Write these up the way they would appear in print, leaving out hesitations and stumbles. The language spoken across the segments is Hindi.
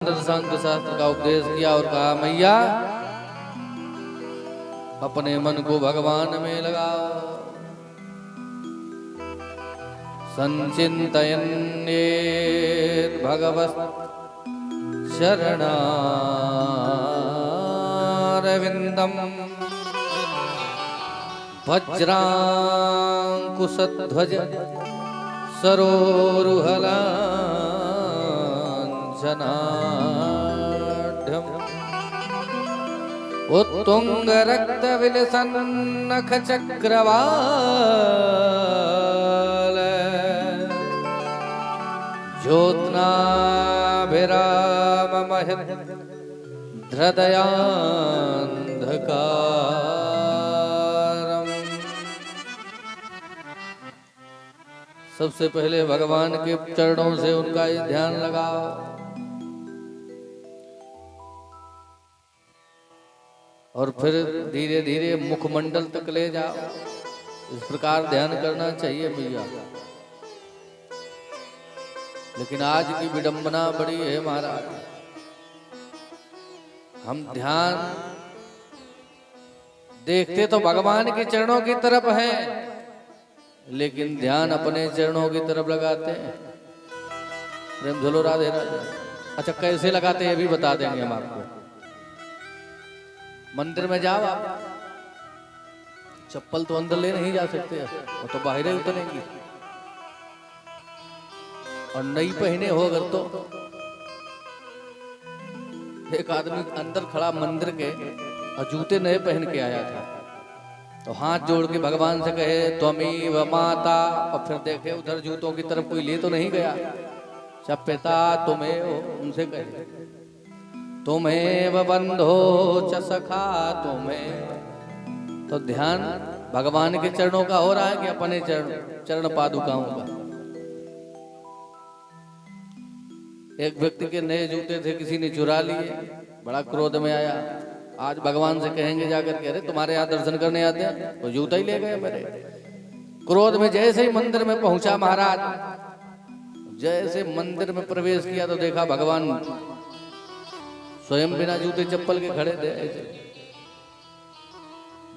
संत शास्त्र का उपदेश किया और कहा मैया अपने मन को भगवान में लगाओ। संचिन्तयन्नेत भगवत् चरणारविन्दम् वज्रांकुशध्वज सरोरुहलाञ्छनाढ्यम् उत्तुंगरक्तविलसन्नखचक्रवाल ज्योत्स्नाभिराममहित धृदयान्धकारम्। सबसे पहले भगवान के चरणों से उनका ही ध्यान लगाओ और फिर धीरे धीरे मुखमंडल तक ले जाओ। इस प्रकार ध्यान करना चाहिए भैया। लेकिन आज की विडंबना बड़ी है महाराज। हम ध्यान देखते तो भगवान के चरणों की तरफ हैं, लेकिन ध्यान अपने चरणों की तरफ लगाते हैं। प्रेम झोलो राधे राधे। अच्छा, कैसे लगाते हैं ये भी बता देंगे हम आपको। मंदिर में जाओ आप, चप्पल तो अंदर ले नहीं जा सकते, वो तो बाहर ही उतरेंगी। और नई पहने हो अगर तो एक आदमी अंदर खड़ा मंदिर के और जूते नए पहन के आया था, तो हाथ जोड़ के भगवान से कहे त्वमेव माता, और फिर देखे उधर जूतों की तरफ कोई ले तो नहीं गया। सब पिता तुम्हें उनसे कहे तुम्हें बंधो च सखा तुम्हें। तो ध्यान भगवान के चरणों का हो रहा है कि अपने चरण पादुकाओं का। एक व्यक्ति के नए जूते थे, किसी ने चुरा लिए, बड़ा क्रोध में आया। आज भगवान से कहेंगे जाकर के अरे तुम्हारे यहाँ दर्शन करने आते हैं, तो जूता ही ले गए मेरे। क्रोध में जैसे ही मंदिर में पहुंचा महाराज, जैसे मंदिर में प्रवेश किया तो देखा भगवान स्वयं बिना जूते चप्पल के खड़े थे।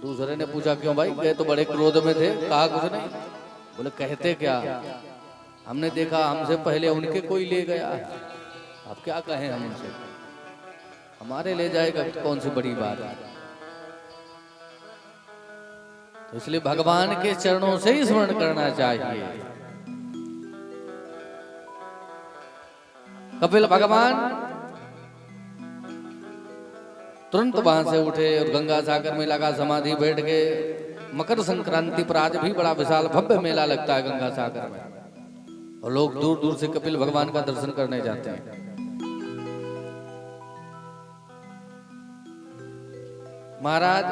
दूसरे ने पूछा क्यों भाई, गए तो बड़े क्रोध में थे। कहा कुछ नहीं। बोले कहते क्या, हमने देखा हमसे पहले उनके कोई ले गया, अब क्या कहें हम उनसे, हमारे ले जाएगा कौन सी बड़ी बात है। तो इसलिए भगवान के चरणों से ही स्मरण करना चाहिए। कपिल भगवान तुरंत वहां से उठे और गंगा सागर में लगा समाधि बैठ गए। मकर संक्रांति पर आज भी बड़ा विशाल भव्य मेला लगता है गंगा सागर में, और लोग दूर दूर से कपिल भगवान का दर्शन करने जाते हैं। महाराज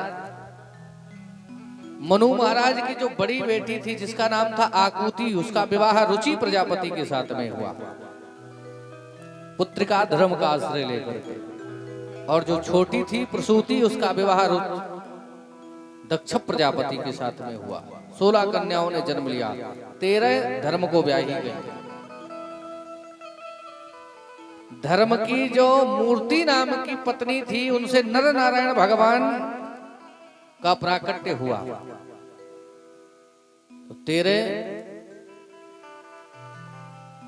मनु महाराज की जो बड़ी बेटी थी जिसका नाम था आकुति, उसका विवाह रुचि प्रजापति के साथ में हुआ, पुत्रिका धर्म का आश्रय लेकर के। और जो छोटी थी प्रसूति, उसका विवाह दक्ष प्रजापति के साथ में हुआ। 16 कन्याओं ने जन्म लिया, 13 धर्म को ब्याही गई। धर्म की जो मूर्ति नाम की पत्नी थी, उनसे नर नारायण भगवान का प्राकट्य हुआ। तो 13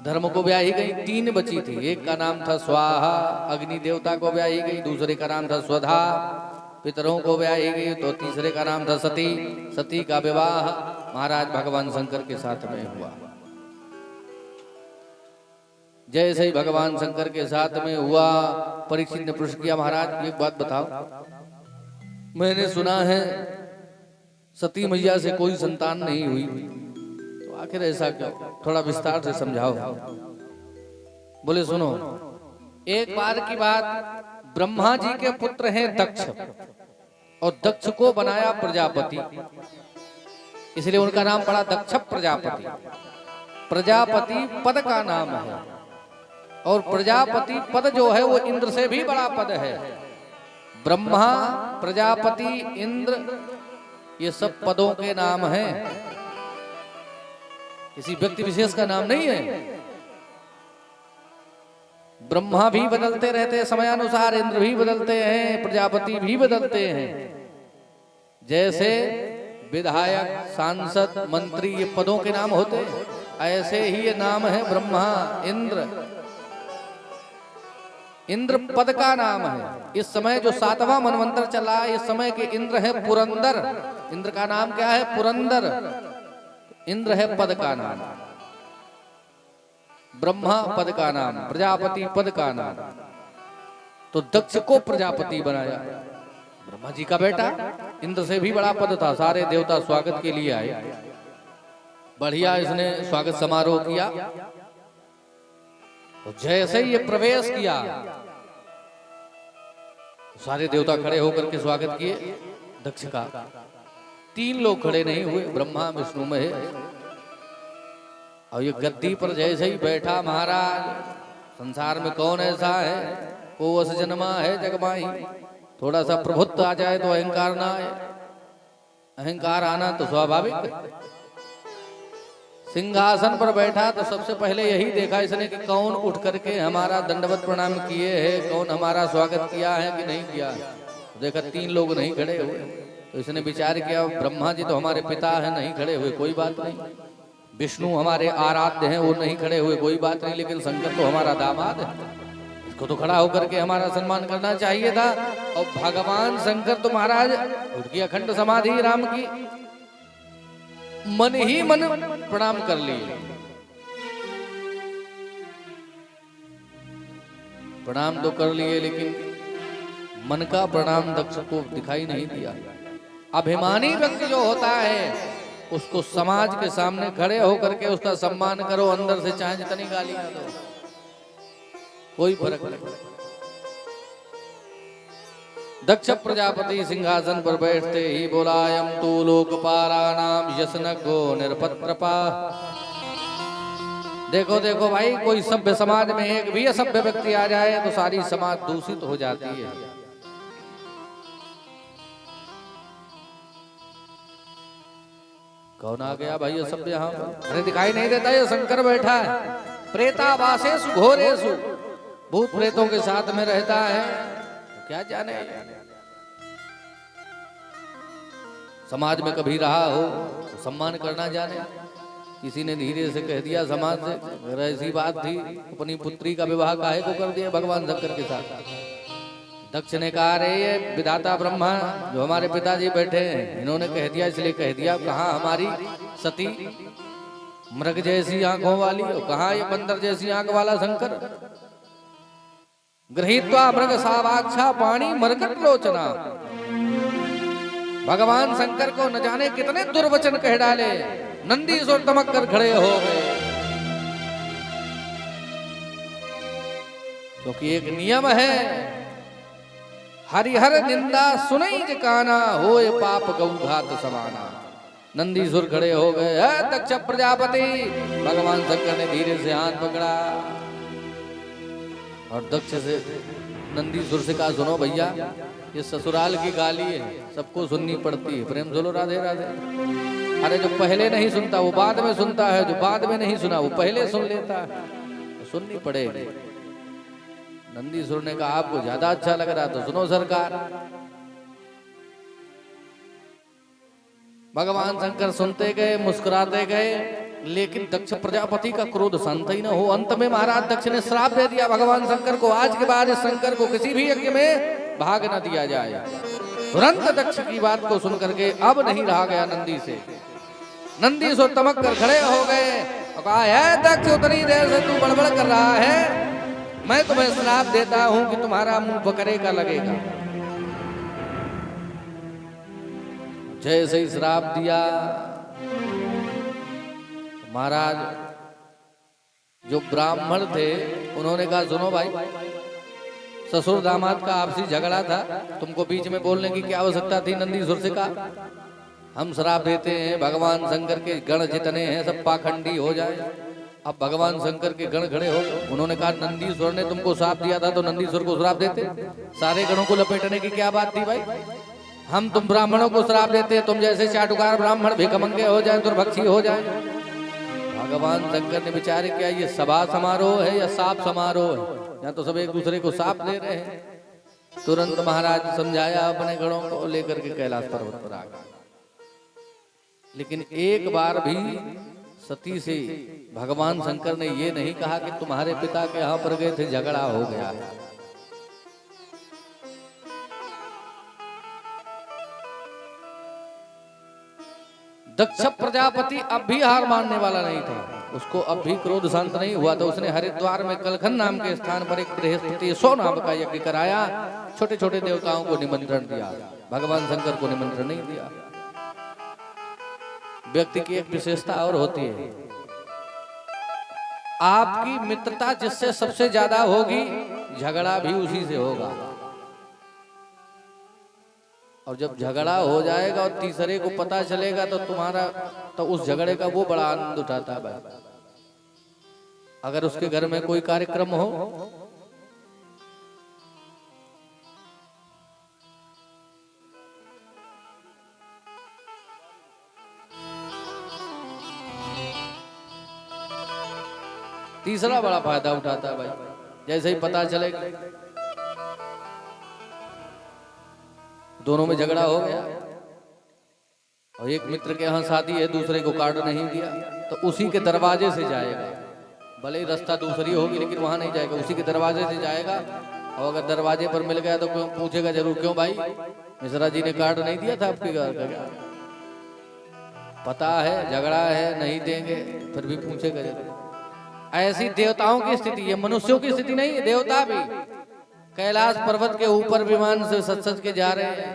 धर्म को ब्याही गई। 3 बची थी, एक का नाम था स्वाहा, अग्नि देवता को ब्याही गई। दूसरे का नाम था स्वधा, पितरों को ब्याही गई। तो तीसरे का नाम था सती, सती का विवाह महाराज भगवान शंकर के साथ में हुआ। जैसे ही भगवान शंकर के साथ में हुआ, परीक्षित ने प्रश्न किया महाराज एक बात बताओ, मैंने सुना है सती मैया से कोई संतान नहीं हुई, तो आखिर ऐसा क्यों, थोड़ा विस्तार से समझाओ। बोले सुनो, एक बार की बात, ब्रह्मा जी के पुत्र हैं दक्ष, और दक्ष को बनाया प्रजापति, इसलिए उनका नाम पड़ा दक्ष प्रजापति। प्रजापति पद का नाम है, और प्रजापति पद जो है वो इंद्र से भी बड़ा पद है। ब्रह्मा, प्रजापति, इंद्र, ये सब पदों के नाम हैं, किसी व्यक्ति विशेष का नाम नहीं है। ब्रह्मा भी बदलते रहते समयानुसार, इंद्र भी बदलते हैं, प्रजापति भी बदलते हैं। जैसे विधायक, सांसद, मंत्री ये पदों के नाम होते हैं, ऐसे ही ये नाम है ब्रह्मा, इंद्र। इंद्र पद का नाम है। इस समय जो 7वां मनवंतर चला है, इस समय के इंद्र है पुरंदर। इंद्र का नाम क्या है? पुरंदर। इंद्र है पद का नाम, ब्रह्मा पद का नाम, प्रजापति पद का नाम। तो दक्ष को प्रजापति बनाया, ब्रह्मा जी का बेटा। इंद्र से भी बड़ा पद था। सारे देवता स्वागत के लिए आए, बढ़िया इसने स्वागत समारोह किया। तो जैसे ही ये प्रवेश किया, सारे देवता खड़े होकर के स्वागत किए दक्ष का। 3 लोग खड़े नहीं हुए, ब्रह्मा, विष्णु, महेश। और ये गद्दी पर जैसे ही बैठा महाराज, संसार में कौन ऐसा है, को अस जन्मा है जगमाही। थोड़ा सा प्रभुत्व आ जाए तो अहंकार ना आए, अहंकार आना तो स्वाभाविक। सिंहासन पर बैठा तो सबसे पहले यही देखा इसने कि कौन उठ करके हमारा दंडवत प्रणाम किए है, कौन हमारा स्वागत किया है कि नहीं किया। देखा 3 लोग नहीं खड़े हुए, तो इसने विचार किया ब्रह्मा जी तो हमारे पिता है, नहीं खड़े हुए, कोई बात नहीं। विष्णु हमारे आराध्य हैं, वो नहीं खड़े हुए, कोई बात नहीं। लेकिन शंकर तो हमारा दामाद है, इसको तो खड़ा होकर के हमारा सम्मान करना चाहिए था। और भगवान शंकर तो महाराज उनकी अखंड समाधि राम की, मन ही मन प्रणाम कर लिए। प्रणाम तो कर लिए, लेकिन मन का प्रणाम दक्ष को दिखाई नहीं दिया। अभिमानी व्यक्ति जो होता है, उसको समाज के सामने खड़े होकर के उसका सम्मान करो, अंदर से चाहे जितनी गालियां दो, कोई फर्क नहीं। दक्ष प्रजापति सिंहासन पर बैठते ही बोला, यम तू लोकपालानाम यशनको निरपत्रपा। देखो देखो भाई, कोई सभ्य समाज में एक भी असभ्य व्यक्ति आ जाए तो सारी समाज दूषित हो जाती है। कौन आ गया भाई असभ्य यहाँ पर? अरे दिखाई नहीं देता, ये शंकर बैठा है। प्रेतावासेषु घोरेषु, भूत प्रेतों के साथ में रहता है, क्या जाने समाज में कभी रहा हो तो सम्मान करना जाने। किसी ने धीरे से कह दिया समाज से, अगर ऐसी बात थी, अपनी पुत्री का विवाह काहे को कर दिया भगवान शंकर के साथ। दक्ष ने कहा, अरे ये विधाता ब्रह्मा जो हमारे पिताजी बैठे हैं, इन्होंने कह दिया इसलिए कह दिया। कहाँ हमारी सती मृग जैसी आंखों वाली, और कहाँ ये बंदर जैसी आंख वाला शंकर। गृहीत्वा मृग सावाक्षा पाणी मरकट लोचना। भगवान शंकर को न जाने कितने दुर्वचन कह डाले, नंदीश्वर तमक कर खड़े हो गए। क्योंकि एक नियम है, हरिहर निंदा सुनई जकाना, होए पाप गौघात समाना। नंदीश्वर खड़े हो गए। दक्ष प्रजापति, भगवान शंकर ने धीरे से हाथ पकड़ा और दक्ष से नंदीश्वर से कहा, सुनो भैया, ये ससुराल की गाली है, सबको सुननी पड़ती है, प्रेम बोलो राधे राधे। अरे जो पहले नहीं सुनता वो बाद में सुनता है, जो बाद में नहीं सुना वो पहले सुन लेता है, तो सुननी पड़ेगी। नंदीश्वर ने कहा, आपको ज्यादा अच्छा लग रहा तो सुनो सरकार। भगवान शंकर सुनते गए, मुस्कुराते गए, लेकिन दक्ष प्रजापति का क्रोध शांत ही न हो। अंत में महाराज दक्ष ने श्राप दे दिया भगवान शंकर को, आज के बाद इस शंकर को किसी भी यज्ञ में भाग न दिया जाए। तुरंत दक्ष की बात को सुनकर के अब नहीं रहा गया नंदी से। नंदी सो तमक कर खड़े हो गए और कहा, है दक्ष, उतनी देर से तू बड़बड़ कर रहा है, मैं तुम्हें श्राप देता हूं कि तुम्हारा मुंह बकरे का लगेगा। जैसे ही श्राप दिया, महाराज जो ब्राह्मण थे उन्होंने कहा, सुनो भाई, ससुर दामाद का आपसी झगड़ा था, तुमको बीच में बोलने की क्या आवश्यकता थी। नंदीश्वर से कहा, हम श्राप देते हैं, भगवान शंकर के गण जितने हैं सब पाखंडी हो जाए। अब भगवान शंकर के गण खड़े हो, उन्होंने कहा, नंदीश्वर ने तुमको श्राप दिया था तो नंदीश्वर को श्राप देते। सारे गणों को लपेटने की क्या बात थी भाई? हम तुम ब्राह्मणों को श्राप देते, तुम जैसे चाटुकार ब्राह्मण भिखमंगे हो जाए, दुर्भक्षी हो जाए। भगवान शंकर ने विचार किया, ये सभा समारोह है या साप समारोह है? यहाँ तो सब एक दूसरे को साफ दे रहे हैं। तुरंत महाराज समझाया अपने गणों को, लेकर के कैलाश पर्वत पर आ गए। लेकिन एक बार भी सती से भगवान शंकर ने ये नहीं कहा कि तुम्हारे पिता के यहाँ पर गए थे, झगड़ा हो गया है। दक्ष प्रजापति अब भी हार मानने वाला नहीं था, उसको अब भी क्रोध शांत नहीं हुआ। तो उसने हरिद्वार में कलखन नाम के स्थान पर एक बृहस्पति सो नाम का यज्ञ कराया। छोटे छोटे देवताओं को निमंत्रण दिया, भगवान शंकर को निमंत्रण नहीं दिया। व्यक्ति की एक विशेषता और होती है, आपकी मित्रता जिससे सबसे ज्यादा होगी, झगड़ा भी उसी से होगा। और जब झगड़ा हो जाएगा और तीसरे को पता चलेगा तो तुम्हारा तो उस झगड़े का वो बड़ा आनंद उठाता है। अगर उसके घर में कोई कार्यक्रम हो, तीसरा बड़ा फायदा उठाता है भाई। जैसे ही पता चलेगा दोनों में झगड़ा हो गया और एक मित्र के यहाँ शादी है, दूसरे को कार्ड नहीं दिया, तो उसी के दरवाजे से जाएगा। भले ही रास्ता दूसरी होगी लेकिन वहां नहीं जाएगा, उसी के दरवाजे से जाएगा। और अगर दरवाजे पर मिल गया तो पूछेगा जरूर, क्यों भाई मिश्रा जी ने कार्ड नहीं दिया था आपके घर का? क्या पता है झगड़ा है, नहीं देंगे, फिर भी पूछेगा जरूर। ऐसी देवताओं की स्थिति है, मनुष्यों की स्थिति नहीं है। देवता भी कैलाश पर्वत के ऊपर विमान से सच सच के जा रहे हैं।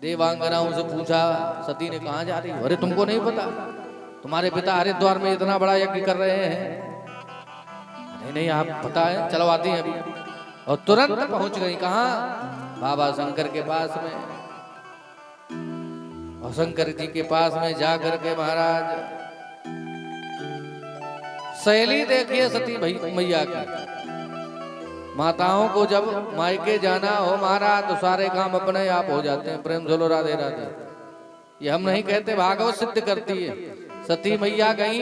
देवांगनाओं से पूछा, सती ने कहाँ जा रही? अरे तुमको नहीं पता, तुम्हारे पिता हरिद्वार में इतना बड़ा यज्ञ कर रहे हैं। नहीं नहीं आप पता है, चलो आती हैं अभी। और तुरंत पहुंच गई कहाँ? बाबा शंकर के पास में। और शंकर जी के पास में जा करके महाराज शैली देखिए सती मैया की। माताओं को जब मायके जाना हो महाराज तो सारे काम अपने आप हो जाते हैं। प्रेम झोलो राधे राधे, ये हम नहीं कहते, भागवत सिद्ध करती है। सती मैया गई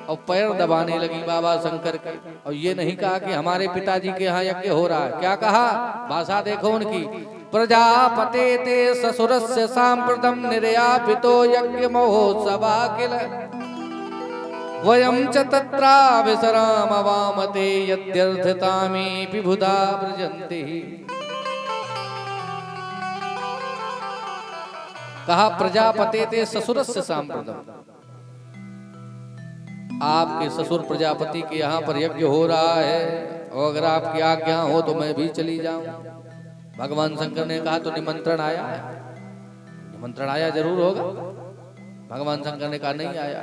और पैर दबाने लगी बाबा शंकर के। और ये नहीं कहा कि हमारे पिताजी के यहाँ यज्ञ हो रहा है, क्या कहा? भाषा देखो उनकी, प्रजापते ते ससुरस्य सांप्रतम निर्यापितो यज्ञ महोत्सवा किल वयं च तत्रा विसरामवामते यद्यर्थतामी विभुधा व्रजन्ति। कहा प्रजापते ते ससुरस्य सांप्रतम, आपके ससुर प्रजापति के यहाँ पर यज्ञ हो रहा है और अगर आपकी आज्ञा हो तो मैं भी चली जाऊं। भगवान शंकर ने कहा तो निमंत्रण आया है? निमंत्रण आया जरूर होगा। भगवान शंकर ने कहा नहीं आया।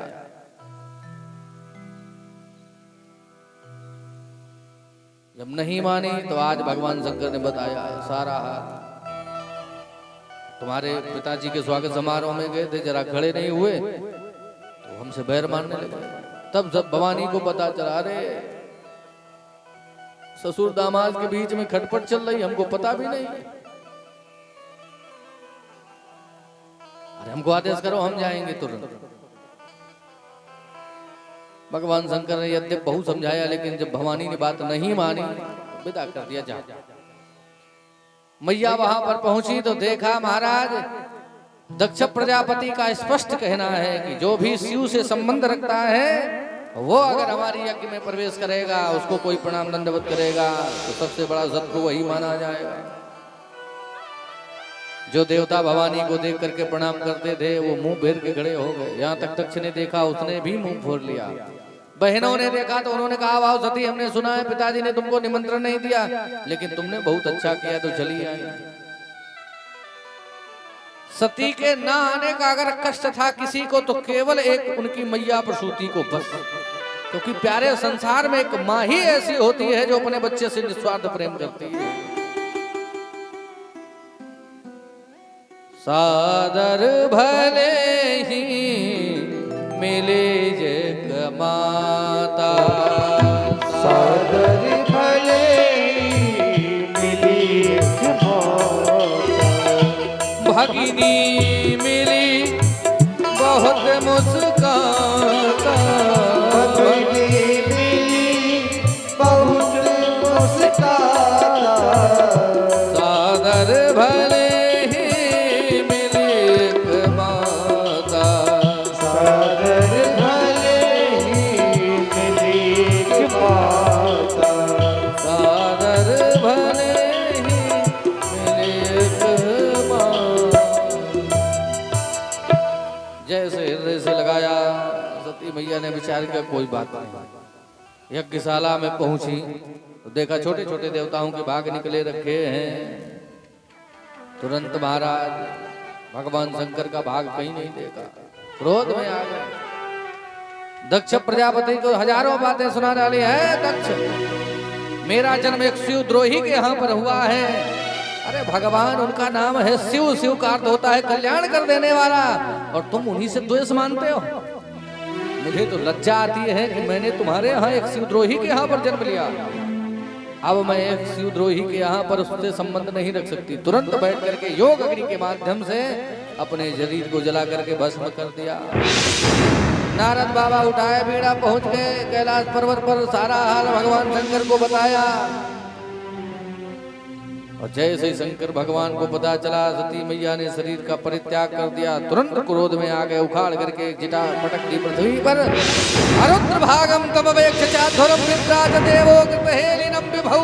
जब नहीं मानी तो आज भगवान शंकर ने बताया है सारा हाल। तुम्हारे पिताजी के स्वागत समारोह में गए थे, जरा खड़े नहीं हुए तो हमसे बैर मारने लगे। तब जब भवानी को पता चला, रे ससुर दामाद के बीच में खटपट चल रही, हमको पता भी नहीं। अरे हमको आदेश करो, हम जाएंगे तुरंत। भगवान शंकर ने यद्यप बहुत समझाया लेकिन जब भवानी ने बात नहीं मानी तो विदा कर दिया। जा मैया वहां पर पहुंची तो देखा महाराज दक्ष प्रजापति का स्पष्ट कहना है कि जो भी शिव से संबंध रखता है वो अगर हमारी यज्ञ में प्रवेश करेगा, उसको कोई प्रणाम दंडवत करेगा तो सबसे बड़ा शत्रु वही माना जाएगा। जो देवता भवानी को देख करके प्रणाम करते थे वो मुंह फेर के खड़े हो गए। यहाँ तक दक्ष ने देखा, उसने भी मुंह फोड़ लिया। बहनों ने देखा तो उन्होंने कहा, वाह सती, हमने सुना है पिताजी ने तुमको निमंत्रण नहीं दिया लेकिन तुमने बहुत अच्छा किया तो चली आई। सती के ना आने का अगर कष्ट था किसी को तो केवल एक उनकी मैया प्रसूति को बस, क्योंकि प्यारे संसार में एक माँ ही ऐसी होती है जो अपने बच्चे से निस्वार्थ प्रेम करती है। सादर भले ही मिले जग माता, सादर भले मिली भगिनी मिली बहुत मुस्काता, भगिनी मिली बहुत मुस्काता। मैया ने विचार किया कोई बात नहीं। यज्ञशाला में पहुंची तो देखा छोटे छोटे देवताओं के भाग निकले रखे हैं। तुरंत महाराज भगवान शंकर का भाग कहीं नहीं देखा, क्रोध में आ गए। दक्ष प्रजापति को हजारों बातें सुना डाली है। दक्ष, मेरा जन्म एक शिव द्रोही के यहाँ पर हुआ है। अरे भगवान उनका नाम है शिव, शिव का अर्थ होता है कल्याण कर देने वाला, और तुम उन्हीं से द्वेष मानते हो। मुझे तो लज्जा आती है कि मैंने तुम्हारे यहाँ एक शिवद्रोही के यहाँ पर जन्म लिया। अब मैं एक शिवद्रोही के यहाँ पर उससे संबंध नहीं रख सकती। तुरंत बैठ करके योग अग्नि के माध्यम से अपने शरीर को जला करके भस्म कर दिया। नारद बाबा उठाए बीड़ा पहुंच गए कैलाश पर्वत पर, सारा हाल भगवान शंकर को बताया। और जैसे ही शंकर भगवान को पता चला, सती मैया ने शरीर का परित्याग कर दिया। तुरंत क्रोध में आ गए, उखाड़ करके जिटा पटक दी पृथ्वी पर। अरुद्र भागम तमवेक्षाध्वरम विप्राज देवो कृतहेलिनम विभौ।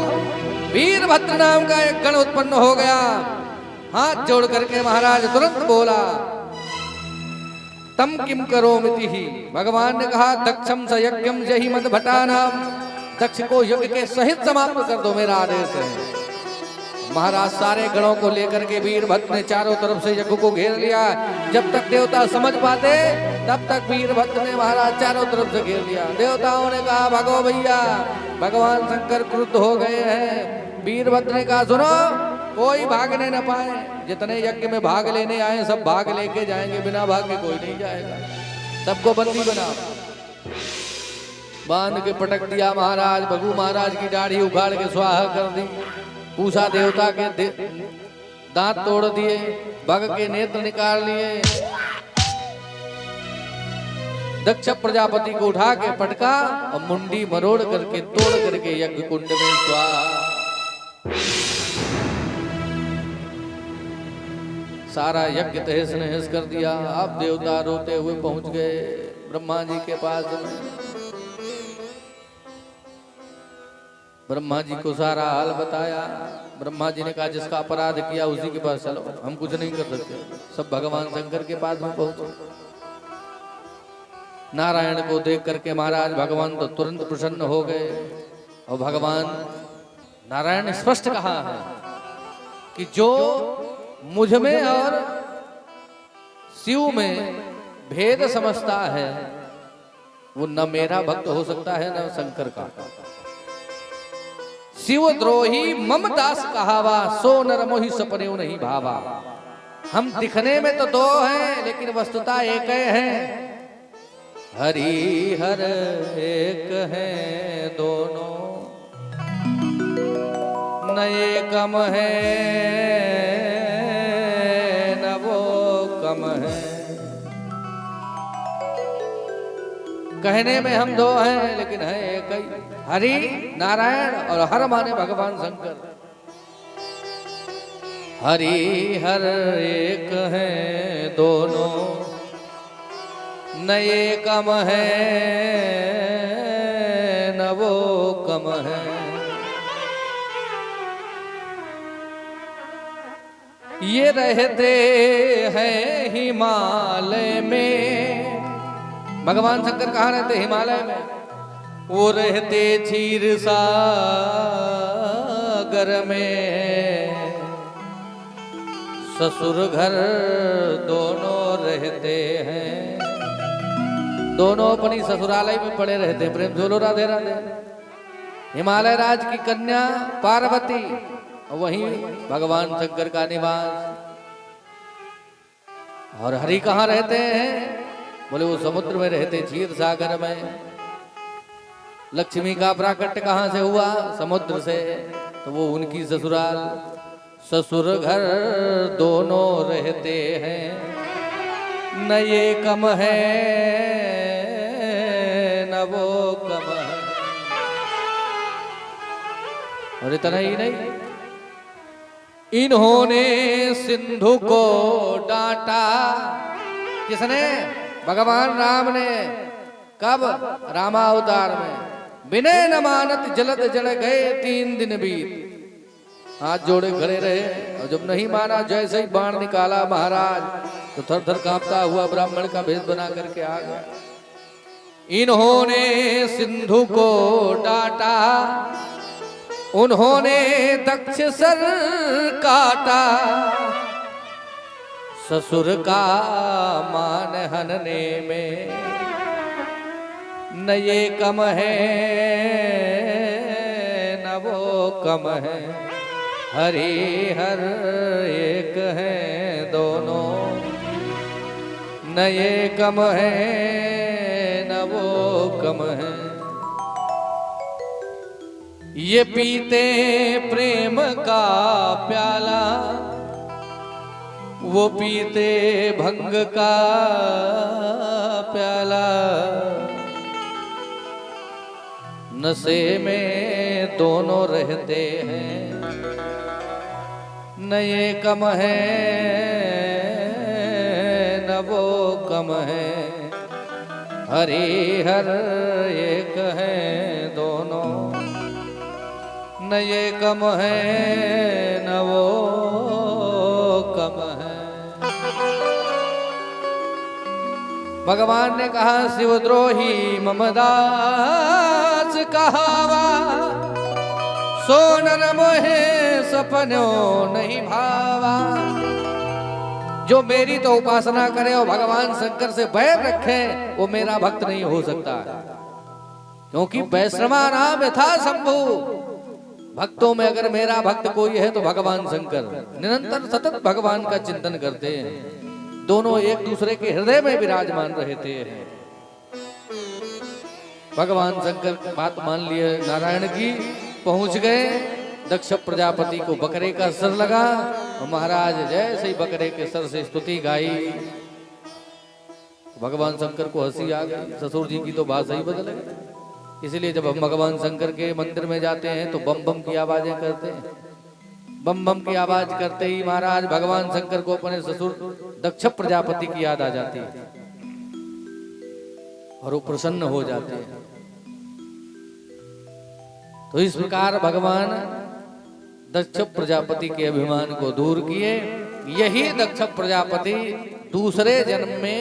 वीरभद्र नाम का एक गण उत्पन्न हो गया। हाथ जोड़ करके महाराज तुरंत बोला, तम किम करोमिति ही। भगवान ने कहा, दक्षम स यज्ञम जहि मद भटानाम। दक्ष को यज्ञ के सहित समाप्त कर दो, मेरा आदेश है। महाराज सारे गणों को लेकर के वीरभद्र ने चारों तरफ से यज्ञ को घेर लिया। जब तक देवता समझ पाते तब तक वीरभद्र ने महाराज चारों तरफ से घेर लिया। देवताओं ने कहा, भगो भैया, भगवान शंकर क्रुद्ध हो गए हैं। वीरभद्र ने कहा, सुनो, कोई भागने न पाए। जितने यज्ञ में भाग लेने आए सब भाग लेके जाएंगे, बिना भाग के कोई नहीं जाएगा। सबको बंदी बना बांध के पटक दिया। महाराज भगू महाराज की दाढ़ी उखाड़ के स्वाहा कर दी। पूषा देवता के दांत तोड़ दिए, बग के नेत्र निकाल लिए। दक्ष प्रजापति को उठा के पटका और मुंडी मरोड़ करके तोड़ करके यज्ञ कुंड में स्वाहा। सारा यज्ञ तहस नहस कर दिया। अब देवता रोते हुए पहुंच गए ब्रह्मा जी के पास में। ब्रह्मा जी को सारा हाल बताया। ब्रह्मा जी ने कहा, जिसका अपराध किया उसी के पास चलो, हम कुछ नहीं कर सकते। सब भगवान शंकर के पास में पहुंचे। नारायण को देख करके महाराज भगवान तो तुरंत प्रसन्न हो गए। और भगवान नारायण ने स्पष्ट कहा है कि जो मुझ में और शिव में भेद समझता है वो न मेरा भक्त हो सकता है न शंकर का। शिव द्रोही मम दास कहावा, सो नर मोहि सपने नहीं भावा। हम दिखने में तो दो हैं लेकिन वस्तुता एक है। हरि हर एक है दोनों, न एकम है न वो कम है। कहने में हम दो हैं लेकिन है एक ही। हरि नारायण और हर माने भगवान शंकर। हरि हर एक है दोनों, न एकम है न वो कम है। ये रहते हैं हिमालय में। भगवान शंकर कहाँ रहते? हिमालय में। वो रहते क्षीर सागर में। ससुर घर दोनों रहते हैं। दोनों अपनी ससुरालय में पड़े रहते हैं। प्रेम झोलो राधे राधे। हिमालय राज की कन्या पार्वती, वहीं भगवान शंकर का निवास। और हरि कहाँ रहते हैं? बोले वो समुद्र में रहते, क्षीर सागर में। लक्ष्मी का प्राकट्य कहाँ से हुआ? समुद्र से। तो वो उनकी ससुराल। ससुर घर दोनों रहते हैं, न ये कम है न वो कम है। और इतना ही नहीं, इन्होंने सिंधु को डांटा। किसने? भगवान राम ने। कब? रामावतार में। विनय न मानत जलद जल गए 3 दिन बीत। हाथ जोड़े खड़े रहे और जब नहीं माना, जैसे ही बाण निकाला महाराज तो थर थर कांपता हुआ ब्राह्मण का भेष बना करके आ गया। इन्होंने सिंधु को डांटा, उन्होंने दक्ष सर काटा, ससुर का मान हनने में न ये कम है न वो कम है, हरिहर एक है दोनों, न ये कम है न वो कम है। ये पीते प्रेम का प्याला, वो पीते भंग का प्याला, नशे में दोनों रहते हैं, न ये कम है न वो कम है, हरिहर एक है दोनों, न ये कम है न वो कम है। भगवान ने कहा शिवद्रोही ममदास कहावा, सो नर मोहे सपनों नहीं भावा। जो मेरी तो उपासना करे और भगवान शंकर से बैर रखे वो मेरा भक्त नहीं हो सकता, क्योंकि वैष्णवा नाम यथा शंभु। भक्तों में अगर मेरा भक्त कोई है तो भगवान शंकर निरंतर सतत भगवान का चिंतन करते हैं, दोनों एक दूसरे के हृदय में विराजमान रहते हैं। भगवान शंकर बात मान लिए नारायण की, पहुंच गए। दक्ष प्रजापति को बकरे का सर लगा और महाराज जैसे ही बकरे के सर से स्तुति गाई, भगवान शंकर को हंसी आ गई। ससुर जी की तो भाषा ही बदल गई। इसलिए जब हम भगवान शंकर के मंदिर में जाते हैं तो बम बम की आवाजें करते हैं। बम बम की आवाज करते ही महाराज भगवान शंकर को अपने ससुर दक्ष प्रजापति की याद आ जाती है और वो प्रसन्न हो जाते हैं। तो इस प्रकार भगवान दक्ष प्रजापति के अभिमान को दूर किए। यही दक्ष प्रजापति दूसरे जन्म में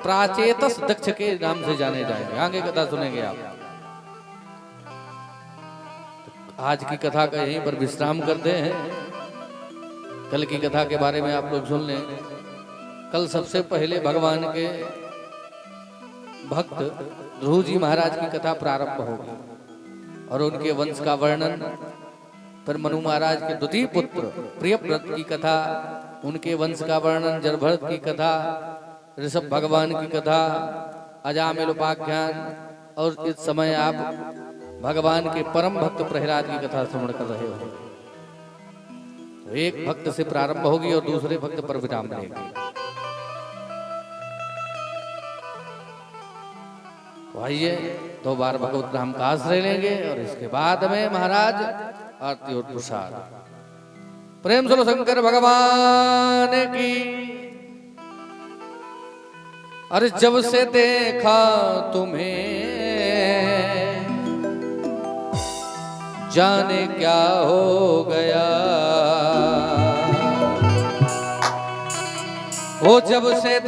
प्राचेतस दक्ष के नाम से जाने जाएंगे। आगे कथा सुनेंगे आप। आज की कथा का यहीं पर विश्राम करते हैं। कल की कथा के बारे में आप लोग सुन लें। कल सबसे पहले भगवान के भक्त ध्रुव जी महाराज की कथा प्रारंभ होगी और उनके वंश का वर्णन, फिर मनु महाराज के द्वितीय पुत्र प्रियव्रत की कथा, उनके वंश का वर्णन, जरभरत की कथा, ऋषभ भगवान की कथा, अजामिल उपाख्यान, और इस समय आप भगवान के परम भक्त प्रहलाद की कथा श्रवण कर रहे हो। तो एक भक्त से प्रारंभ होगी और दूसरे भक्त पर विराम रहेगी। तो आइए 2 बार भगवत नाम का आश्रय लेंगे और इसके बाद में महाराज आरती और प्रसाद। प्रेम सुनो शंकर भगवान की। अरे जब से देखा तुम्हें जाने क्या हो गया, ओ जब से